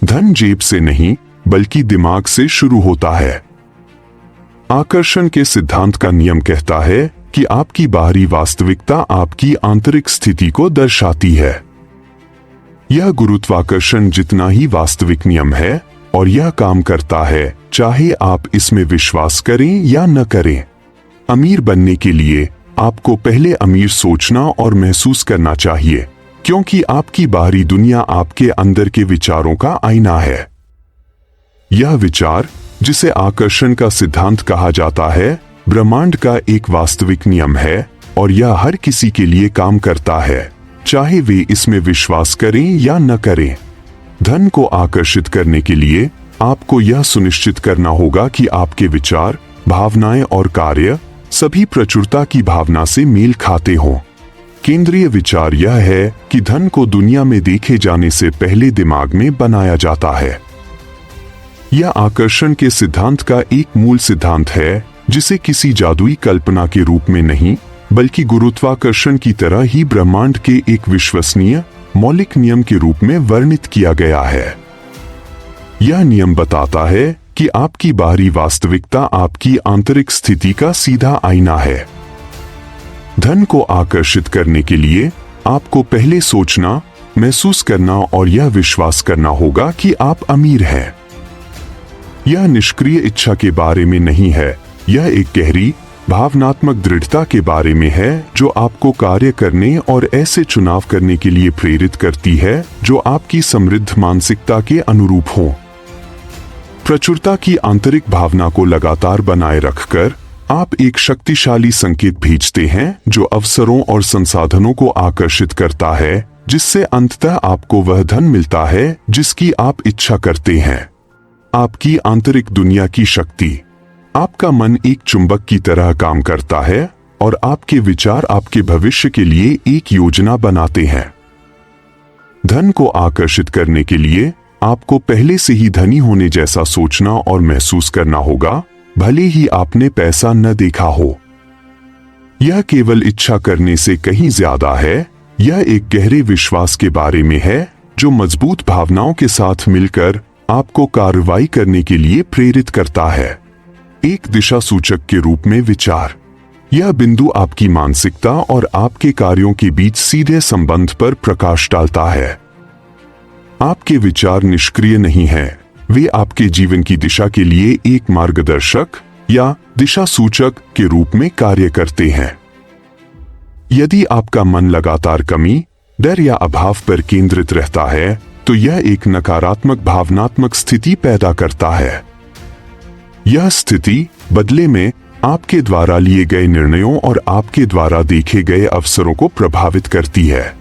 धन जेब से नहीं बल्कि दिमाग से शुरू होता है। आकर्षण के सिद्धांत का नियम कहता है कि आपकी बाहरी वास्तविकता आपकी आंतरिक स्थिति को दर्शाती है। यह गुरुत्वाकर्षण जितना ही वास्तविक नियम है और यह काम करता है चाहे आप इसमें विश्वास करें या न करें। अमीर बनने के लिए आपको पहले अमीर सोचना और महसूस करना चाहिए, क्योंकि आपकी बाहरी दुनिया आपके अंदर के विचारों का आईना है। यह विचार, जिसे आकर्षण का सिद्धांत कहा जाता है, ब्रह्मांड का एक वास्तविक नियम है और यह हर किसी के लिए काम करता है, चाहे वे इसमें विश्वास करें या न करें। धन को आकर्षित करने के लिए आपको यह सुनिश्चित करना होगा कि आपके विचार, भावनाएं और कार्य सभी प्रचुरता की भावना से मेल खाते हों। केंद्रीय विचार यह है कि धन को दुनिया में देखे जाने से पहले दिमाग में बनाया जाता है। यह आकर्षण के सिद्धांत का एक मूल सिद्धांत है, जिसे किसी जादुई कल्पना के रूप में नहीं बल्कि गुरुत्वाकर्षण की तरह ही ब्रह्मांड के एक विश्वसनीय मौलिक नियम के रूप में वर्णित किया गया है। यह नियम बताता है कि आपकी बाहरी वास्तविकता आपकी आंतरिक स्थिति का सीधा आईना है। धन को आकर्षित करने के लिए आपको पहले सोचना, महसूस करना और यह विश्वास करना होगा कि आप अमीर हैं। यह निष्क्रिय इच्छा के बारे में नहीं है, यह एक गहरी भावनात्मक दृढ़ता के बारे में है जो आपको कार्य करने और ऐसे चुनाव करने के लिए प्रेरित करती है जो आपकी समृद्ध मानसिकता के अनुरूप हो। प्रचुरता की आंतरिक भावना को लगातार बनाए रखकर आप एक शक्तिशाली संकेत भेजते हैं जो अवसरों और संसाधनों को आकर्षित करता है, जिससे अंततः आपको वह धन मिलता है जिसकी आप इच्छा करते हैं। आपकी आंतरिक दुनिया की शक्ति। आपका मन एक चुंबक की तरह काम करता है और आपके विचार आपके भविष्य के लिए एक योजना बनाते हैं। धन को आकर्षित करने के लिए आपको पहले से ही धनी होने जैसा सोचना और महसूस करना होगा, भले ही आपने पैसा न देखा हो। यह केवल इच्छा करने से कहीं ज्यादा है। यह एक गहरे विश्वास के बारे में है जो मजबूत भावनाओं के साथ मिलकर आपको कार्रवाई करने के लिए प्रेरित करता है। एक दिशा सूचक के रूप में विचार। यह बिंदु आपकी मानसिकता और आपके कार्यों के बीच सीधे संबंध पर प्रकाश डालता है। आपके विचार निष्क्रिय नहीं हैं, वे आपके जीवन की दिशा के लिए एक मार्गदर्शक या दिशा सूचक के रूप में कार्य करते हैं। यदि आपका मन लगातार कमी, डर या अभाव पर केंद्रित रहता है, तो यह एक नकारात्मक भावनात्मक स्थिति पैदा करता है। यह स्थिति बदले में आपके द्वारा लिए गए निर्णयों और आपके द्वारा देखे गए अवसरों को प्रभावित करती है।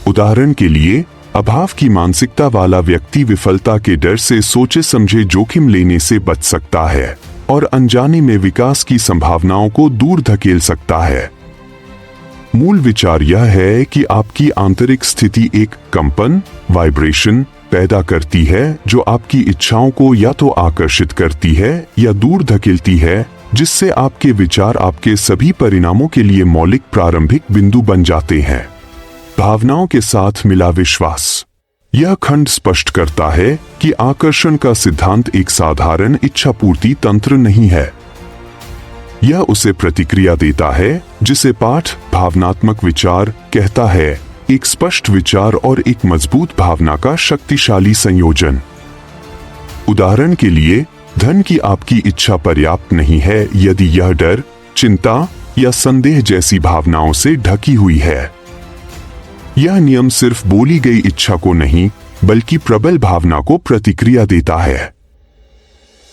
उदाहरण के लिए, अभाव की मानसिकता वाला व्यक्ति विफलता के डर से सोचे समझे जोखिम लेने से बच सकता है और अनजाने में विकास की संभावनाओं को दूर धकेल सकता है। मूल विचार यह है कि आपकी आंतरिक स्थिति एक कंपन, वाइब्रेशन पैदा करती है जो आपकी इच्छाओं को या तो आकर्षित करती है या दूर धकेलती है, जिससे आपके विचार आपके सभी परिणामों के लिए मौलिक प्रारंभिक बिंदु बन जाते हैं। भावनाओं के साथ मिला विश्वास। यह खंड स्पष्ट करता है कि आकर्षण का सिद्धांत एक साधारण इच्छा पूर्ति तंत्र नहीं है। यह उसे प्रतिक्रिया देता है जिसे पाठ भावनात्मक विचार कहता है, एक स्पष्ट विचार और एक मजबूत भावना का शक्तिशाली संयोजन। उदाहरण के लिए, धन की आपकी इच्छा पर्याप्त नहीं है यदि यह डर, चिंता या संदेह जैसी भावनाओं से ढकी हुई है। यह नियम सिर्फ बोली गई इच्छा को नहीं बल्कि प्रबल भावना को प्रतिक्रिया देता है।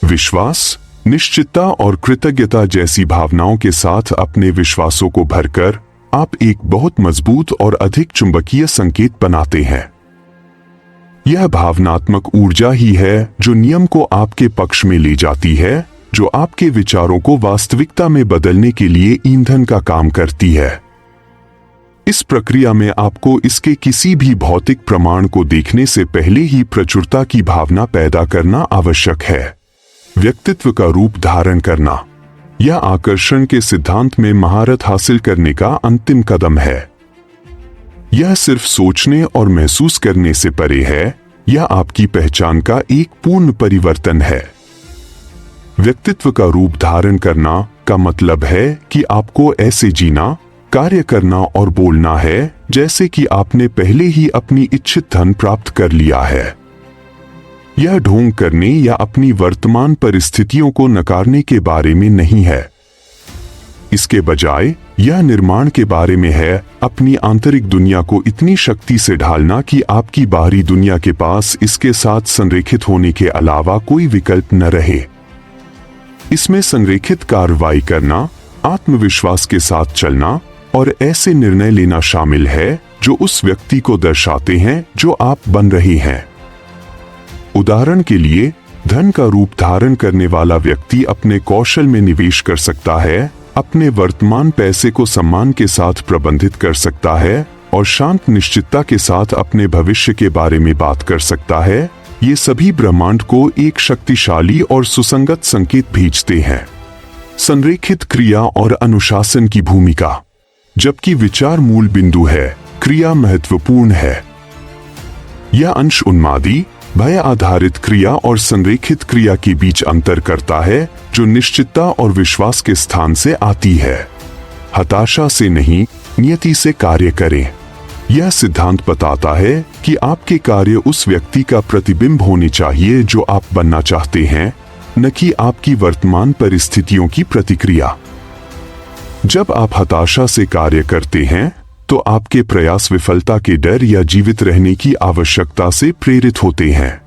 विश्वास, निश्चितता और कृतज्ञता जैसी भावनाओं के साथ अपने विश्वासों को भरकर आप एक बहुत मजबूत और अधिक चुंबकीय संकेत बनाते हैं। यह भावनात्मक ऊर्जा ही है जो नियम को आपके पक्ष में ले जाती है, जो आपके विचारों को वास्तविकता में बदलने के लिए ईंधन का काम करती है। इस प्रक्रिया में आपको इसके किसी भी भौतिक प्रमाण को देखने से पहले ही प्रचुरता की भावना पैदा करना आवश्यक है। व्यक्तित्व का रूप धारण करना। यह आकर्षण के सिद्धांत में महारत हासिल करने का अंतिम कदम है। यह सिर्फ सोचने और महसूस करने से परे है, यह आपकी पहचान का एक पूर्ण परिवर्तन है। व्यक्तित्व का रूप धारण करना का मतलब है कि आपको ऐसे जीना, कार्य करना और बोलना है जैसे कि आपने पहले ही अपनी इच्छित धन प्राप्त कर लिया है। यह ढोंग करने या अपनी वर्तमान परिस्थितियों को नकारने के बारे में नहीं है। इसके बजाय यह निर्माण के बारे में है, अपनी आंतरिक दुनिया को इतनी शक्ति से ढालना कि आपकी बाहरी दुनिया के पास इसके साथ संरेखित होने के अलावा कोई विकल्प न रहे। इसमें संरेखित कार्रवाई करना, आत्मविश्वास के साथ चलना और ऐसे निर्णय लेना शामिल है जो उस व्यक्ति को दर्शाते हैं जो आप बन रहे हैं। उदाहरण के लिए, धन का रूप धारण करने वाला व्यक्ति अपने कौशल में निवेश कर सकता है, अपने वर्तमान पैसे को सम्मान के साथ प्रबंधित कर सकता है और शांत निश्चितता के साथ अपने भविष्य के बारे में बात कर सकता है। ये सभी ब्रह्मांड को एक शक्तिशाली और सुसंगत संकेत भेजते हैं। संरेखित क्रिया और अनुशासन की भूमिका। जबकि विचार मूल बिंदु है, क्रिया महत्वपूर्ण है। यह अंश उन्मादी, भय आधारित क्रिया और संरेखित क्रिया के बीच अंतर करता है, जो निश्चितता और विश्वास के स्थान से आती है। हताशा से नहीं, नियति से कार्य करें। यह सिद्धांत बताता है कि आपके कार्य उस व्यक्ति का प्रतिबिंब होने चाहिए जो आप बनना चाहते हैं, न कि आपकी वर्तमान परिस्थितियों की प्रतिक्रिया। जब आप हताशा से कार्य करते हैं तो आपके प्रयास विफलता के डर या जीवित रहने की आवश्यकता से प्रेरित होते हैं।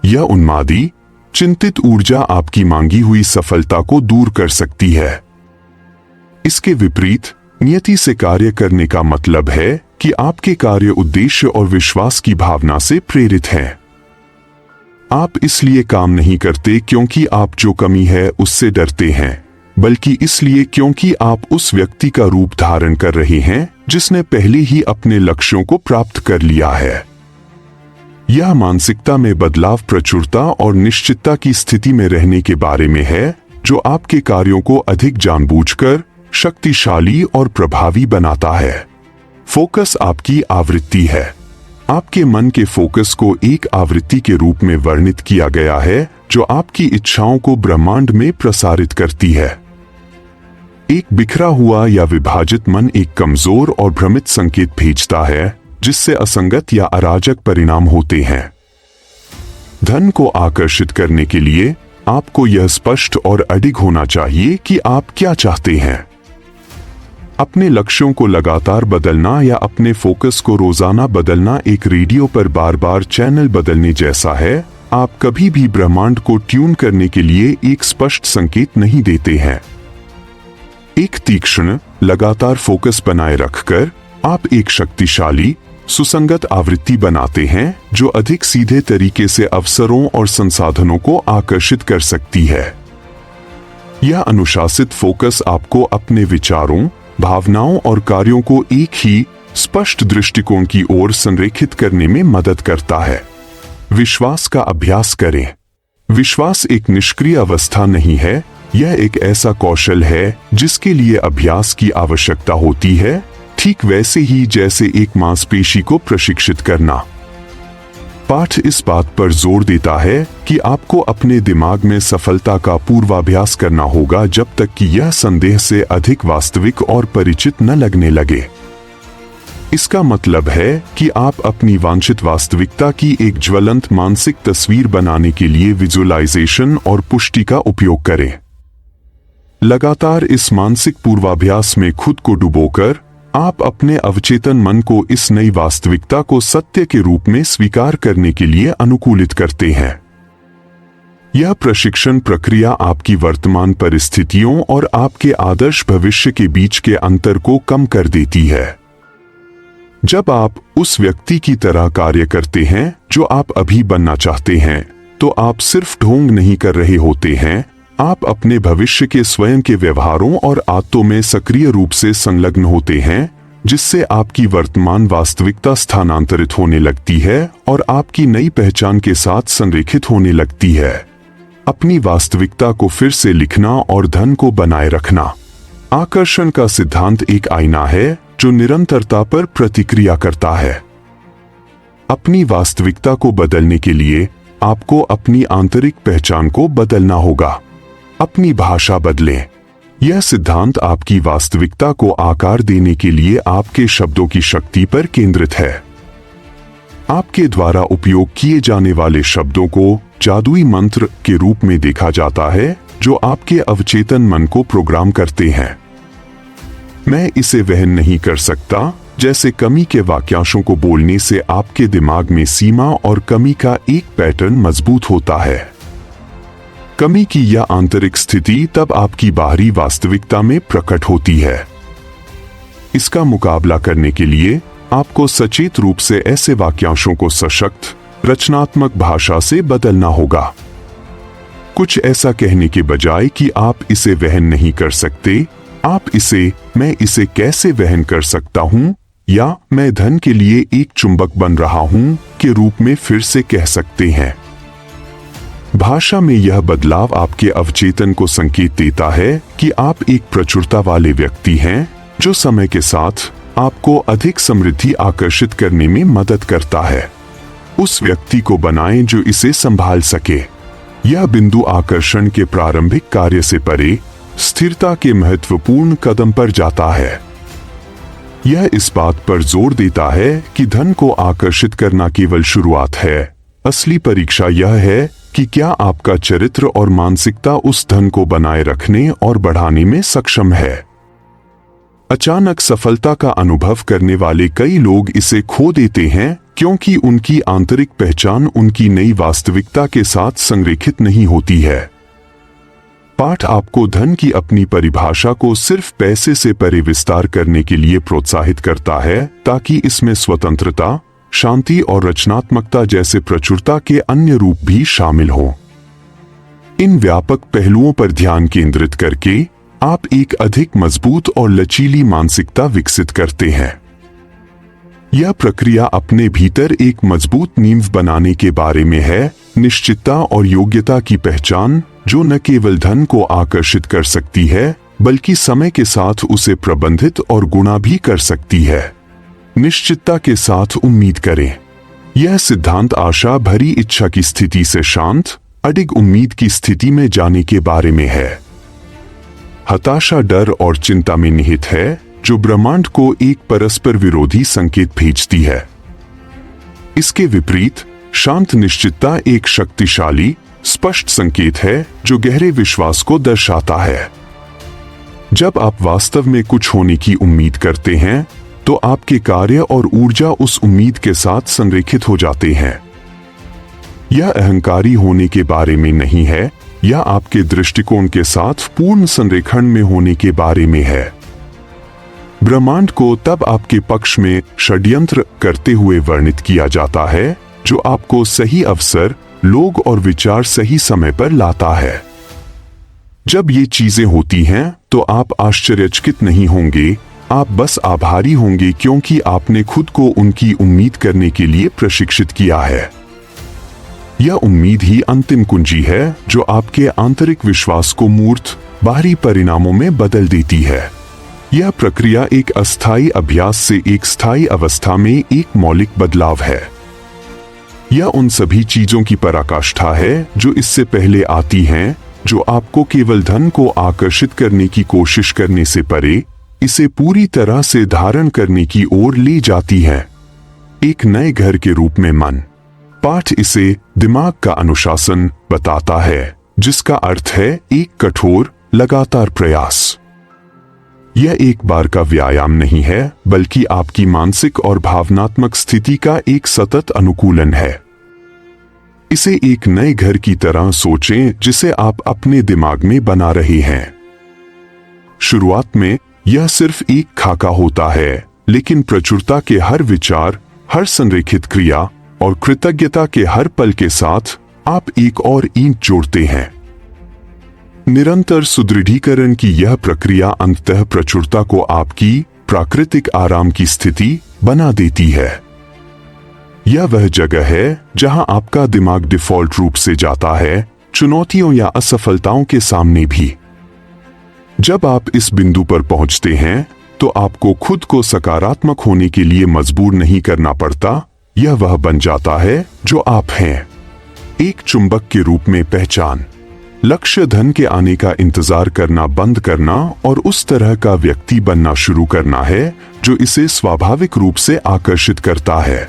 यह उन्मादी, चिंतित ऊर्जा आपकी मांगी हुई सफलता को दूर कर सकती है। इसके विपरीत, नियति से कार्य करने का मतलब है कि आपके कार्य उद्देश्य और विश्वास की भावना से प्रेरित हैं। आप इसलिए काम नहीं करते क्योंकि आप जो कमी है उससे डरते हैं, बल्कि इसलिए क्योंकि आप उस व्यक्ति का रूप धारण कर रहे हैं जिसने पहले ही अपने लक्ष्यों को प्राप्त कर लिया है। यह मानसिकता में बदलाव प्रचुरता और निश्चितता की स्थिति में रहने के बारे में है, जो आपके कार्यों को अधिक जानबूझकर, शक्तिशाली और प्रभावी बनाता है। फोकस आपकी आवृत्ति है। आपके मन के फोकस को एक आवृत्ति के रूप में वर्णित किया गया है जो आपकी इच्छाओं को ब्रह्मांड में प्रसारित करती है। एक बिखरा हुआ या विभाजित मन एक कमजोर और भ्रमित संकेत भेजता है, जिससे असंगत या अराजक परिणाम होते हैं। धन को आकर्षित करने के लिए आपको यह स्पष्ट और अडिग होना चाहिए कि आप क्या चाहते हैं। अपने लक्ष्यों को लगातार बदलना या अपने फोकस को रोजाना बदलना एक रेडियो पर बार बार चैनल बदलने जैसा है। आप कभी भी ब्रह्मांड को ट्यून करने के लिए एक स्पष्ट संकेत नहीं देते हैं। एक तीक्ष्ण, लगातार फोकस बनाए रखकर आप एक शक्तिशाली, सुसंगत आवृत्ति बनाते हैं जो अधिक सीधे तरीके से अवसरों और संसाधनों को आकर्षित कर सकती है। यह अनुशासित फोकस आपको अपने विचारों, भावनाओं और कार्यों को एक ही स्पष्ट दृष्टिकोण की ओर संरेखित करने में मदद करता है। विश्वास का अभ्यास करें। विश्वास एक निष्क्रिय अवस्था नहीं है, यह एक ऐसा कौशल है जिसके लिए अभ्यास की आवश्यकता होती है, ठीक वैसे ही जैसे एक मांसपेशी को प्रशिक्षित करना। पाठ इस बात पर जोर देता है कि आपको अपने दिमाग में सफलता का पूर्वाभ्यास करना होगा जब तक कि यह संदेह से अधिक वास्तविक और परिचित न लगने लगे। इसका मतलब है कि आप अपनी वांछित वास्तविकता की एक ज्वलंत मानसिक तस्वीर बनाने के लिए विजुअलाइजेशन और पुष्टि का उपयोग करें। लगातार इस मानसिक पूर्वाभ्यास में खुद को डुबोकर आप अपने अवचेतन मन को इस नई वास्तविकता को सत्य के रूप में स्वीकार करने के लिए अनुकूलित करते हैं। यह प्रशिक्षण प्रक्रिया आपकी वर्तमान परिस्थितियों और आपके आदर्श भविष्य के बीच के अंतर को कम कर देती है। जब आप उस व्यक्ति की तरह कार्य करते हैं जो आप अभी बनना चाहते हैं, तो आप सिर्फ ढोंग नहीं कर रहे होते हैं, आप अपने भविष्य के स्वयं के व्यवहारों और आदतों में सक्रिय रूप से संलग्न होते हैं, जिससे आपकी वर्तमान वास्तविकता स्थानांतरित होने लगती है और आपकी नई पहचान के साथ संरेखित होने लगती है। अपनी वास्तविकता को फिर से लिखना और धन को बनाए रखना। आकर्षण का सिद्धांत एक आईना है जो निरंतरता पर प्रतिक्रिया करता है। अपनी वास्तविकता को बदलने के लिए आपको अपनी आंतरिक पहचान को बदलना होगा। अपनी भाषा बदलें। यह सिद्धांत आपकी वास्तविकता को आकार देने के लिए आपके शब्दों की शक्ति पर केंद्रित है। आपके द्वारा उपयोग किए जाने वाले शब्दों को जादुई मंत्र के रूप में देखा जाता है जो आपके अवचेतन मन को प्रोग्राम करते हैं। मैं इसे वहन नहीं कर सकता जैसे कमी के वाक्यांशों को बोलने से आपके दिमाग में सीमा और कमी का एक पैटर्न मजबूत होता है। कमी की यह आंतरिक स्थिति तब आपकी बाहरी वास्तविकता में प्रकट होती है। इसका मुकाबला करने के लिए आपको सचेत रूप से ऐसे वाक्यांशों को सशक्त, रचनात्मक भाषा से बदलना होगा। कुछ ऐसा कहने के बजाय कि आप इसे वहन नहीं कर सकते, आप इसे मैं इसे कैसे वहन कर सकता हूं या मैं धन के लिए एक चुंबक बन रहा हूं के रूप में फिर से कह सकते हैं। भाषा में यह बदलाव आपके अवचेतन को संकेत देता है कि आप एक प्रचुरता वाले व्यक्ति हैं जो समय के साथ आपको अधिक समृद्धि आकर्षित करने में मदद करता है। उस व्यक्ति को बनाएं जो इसे संभाल सके। यह बिंदु आकर्षण के प्रारंभिक कार्य से परे स्थिरता के महत्वपूर्ण कदम पर जाता है। यह इस बात पर जोर देता है कि धन को आकर्षित करना केवल शुरुआत है। असली परीक्षा यह है कि क्या आपका चरित्र और मानसिकता उस धन को बनाए रखने और बढ़ाने में सक्षम है। अचानक सफलता का अनुभव करने वाले कई लोग इसे खो देते हैं क्योंकि उनकी आंतरिक पहचान उनकी नई वास्तविकता के साथ संरेखित नहीं होती है। पाठ आपको धन की अपनी परिभाषा को सिर्फ पैसे से परे विस्तार करने के लिए प्रोत्साहित करता है ताकि इसमें स्वतंत्रता, शांति और रचनात्मकता जैसे प्रचुरता के अन्य रूप भी शामिल हों। इन व्यापक पहलुओं पर ध्यान केंद्रित करके आप एक अधिक मजबूत और लचीली मानसिकता विकसित करते हैं। यह प्रक्रिया अपने भीतर एक मजबूत नींव बनाने के बारे में है, निश्चितता और योग्यता की पहचान जो न केवल धन को आकर्षित कर सकती है बल्कि समय के साथ उसे प्रबंधित और गुणा भी कर सकती है। निश्चितता के साथ उम्मीद करें। यह सिद्धांत आशा भरी इच्छा की स्थिति से शांत, अडिग उम्मीद की स्थिति में जाने के बारे में है। हताशा डर और चिंता में निहित है जो ब्रह्मांड को एक परस्पर विरोधी संकेत भेजती है। इसके विपरीत शांत निश्चितता एक शक्तिशाली, स्पष्ट संकेत है जो गहरे विश्वास को दर्शाता है। जब आप वास्तव में कुछ होने की उम्मीद करते हैं तो आपके कार्य और ऊर्जा उस उम्मीद के साथ संरेखित हो जाते हैं। यह अहंकारी होने के बारे में नहीं है, यह आपके दृष्टिकोण के साथ पूर्ण संरेखण में होने के बारे में है। ब्रह्मांड को तब आपके पक्ष में षड्यंत्र करते हुए वर्णित किया जाता है जो आपको सही अवसर, लोग और विचार सही समय पर लाता है। जब ये चीजें होती हैं तो आप आश्चर्यचकित नहीं होंगे, आप बस आभारी होंगे क्योंकि आपने खुद को उनकी उम्मीद करने के लिए प्रशिक्षित किया है। यह उम्मीद ही अंतिम कुंजी है जो आपके आंतरिक विश्वास को मूर्त, बाहरी परिणामों में बदल देती है। यह प्रक्रिया एक अस्थायी अभ्यास से एक स्थायी अवस्था में एक मौलिक बदलाव है। यह उन सभी चीजों की पराकाष्ठा है जो इससे पहले आती हैं, जो आपको केवल धन को आकर्षित करने की कोशिश करने से परे इसे पूरी तरह से धारण करने की ओर ले जाती हैं। एक नए घर के रूप में मन। पाठ इसे दिमाग का अनुशासन बताता है, जिसका अर्थ है एक कठोर, लगातार प्रयास। यह एक बार का व्यायाम नहीं है बल्कि आपकी मानसिक और भावनात्मक स्थिति का एक सतत अनुकूलन है। इसे एक नए घर की तरह सोचें जिसे आप अपने दिमाग में बना रहे हैं। शुरुआत में यह सिर्फ एक खाका होता है, लेकिन प्रचुरता के हर विचार, हर संरेखित क्रिया और कृतज्ञता के हर पल के साथ आप एक और ईंट जोड़ते हैं। निरंतर सुदृढ़ीकरण की यह प्रक्रिया अंततः प्रचुरता को आपकी प्राकृतिक आराम की स्थिति बना देती है। यह वह जगह है जहां आपका दिमाग डिफॉल्ट रूप से जाता है, चुनौतियों या असफलताओं के सामने भी। जब आप इस बिंदु पर पहुंचते हैं तो आपको खुद को सकारात्मक होने के लिए मजबूर नहीं करना पड़ता, यह वह बन जाता है जो आप हैं। एक चुंबक के रूप में पहचान। लक्ष्य धन के आने का इंतजार करना बंद करना और उस तरह का व्यक्ति बनना शुरू करना है जो इसे स्वाभाविक रूप से आकर्षित करता है।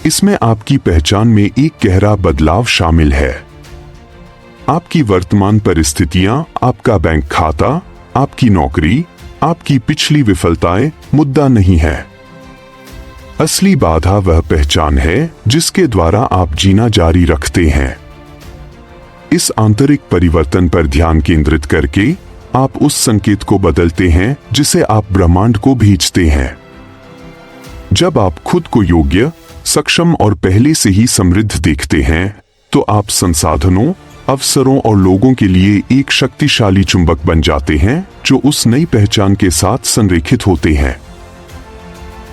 इसमें आपकी पहचान में एक गहरा बदलाव शामिल है। आपकी वर्तमान परिस्थितियां, आपका बैंक खाता, आपकी नौकरी, आपकी पिछली विफलताएं मुद्दा नहीं है। असली बाधा वह पहचान है जिसके द्वारा आप जीना जारी रखते हैं। इस आंतरिक परिवर्तन पर ध्यान केंद्रित करके आप उस संकेत को बदलते हैं जिसे आप ब्रह्मांड को भेजते हैं। जब आप खुद को योग्य, सक्षम और पहले से ही समृद्ध देखते हैं तो आप संसाधनों, अवसरों और लोगों के लिए एक शक्तिशाली चुंबक बन जाते हैं जो उस नई पहचान के साथ संरेखित होते हैं।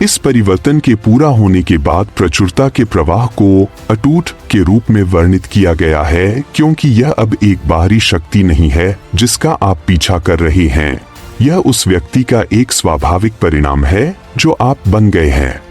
इस परिवर्तन के पूरा होने के बाद प्रचुरता के प्रवाह को अटूट के रूप में वर्णित किया गया है, क्योंकि यह अब एक बाहरी शक्ति नहीं है जिसका आप पीछा कर रहे हैं। यह उस व्यक्ति का एक स्वाभाविक परिणाम है जो आप बन गए हैं।